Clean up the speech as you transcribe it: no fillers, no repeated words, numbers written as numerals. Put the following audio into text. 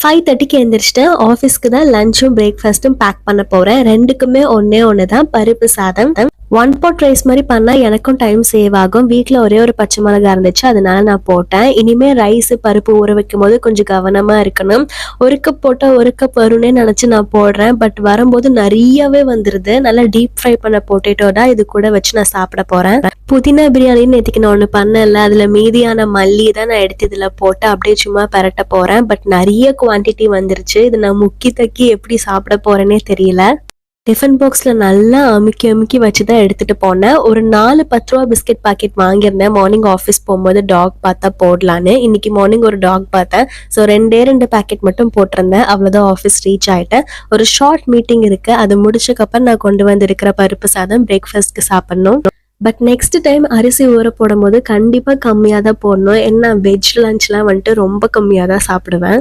5:30க்கு எந்திரிச்சிட்டேன். ஆஃபீஸ்க்கு தான் லஞ்சும் பிரேக்ஃபாஸ்ட்டும் பேக் பண்ண போறேன். 2க்குமே ஒண்ணே ஒண்ணு தான், பருப்பு சாதம். ஒன் பாட் ரைஸ் மாதிரி பண்ணா எனக்கும் டைம் சேவ் ஆகும். வீட்ல ஒரே ஒரு பச்சை மிளகாய் இருந்துச்சு, அதனால நான் போட்டேன். இனிமே ரைஸ் பருப்பு ஊற வைக்கும் போது கொஞ்சம் கவனமா இருக்கணும். ஒரு கப் போட்டா ஒரு கப் வரும்னே நினைச்சு நான் போடுறேன். பட் வரும்போது நிறையவே வந்துருது. நல்லா டீப் ஃப்ரை பண்ண பொட்டேட்டோ தான் இது கூட வச்சு நான் சாப்பிட போறேன். புதினா பிரியாணின்னு நேற்றுக்கு நான் ஒன்று பண்ணல, அதில் மீதியான மல்லி தான் நான் எடுத்து இதில் போட்டு அப்படியே சும்மா பரட்ட போகிறேன். பட் நிறைய குவான்டிட்டி வந்துருச்சு. இது நான் முக்கி தக்கி எப்படி சாப்பிட போகிறேன்னே தெரியல. டிஃபன் பாக்ஸில் நல்லா அமுக்கி அமுக்கி வச்சு தான் எடுத்துகிட்டு போனேன். ஒரு 4 10 ரூபா பிஸ்கெட் பாக்கெட் வாங்கியிருந்தேன் மார்னிங் ஆஃபீஸ் போகும்போது டாக் பார்த்தா போடலான்னு. இன்னைக்கு மார்னிங் ஒரு டாக் பார்த்தேன். ஸோ 2 பேக்கெட் மட்டும் போட்டிருந்தேன். அவ்வளோதான், ஆஃபீஸ் ரீச் ஆகிட்டேன். ஒரு ஷார்ட் மீட்டிங் இருக்குது, அது முடிச்சக்கப்புறம் நான் கொண்டு வந்திருக்கிற பருப்பு சாதம் பிரேக்ஃபாஸ்ட்க்கு சாப்பிட்ணும். பட் நெக்ஸ்ட் டைம் அரிசி ஊற போடும் போது கண்டிப்பாக கம்மியாக தான் போடணும். ஏன்னா வெஜ் லஞ்ச்லாம் வந்துட்டு ரொம்ப கம்மியாக தான் சாப்பிடுவேன்.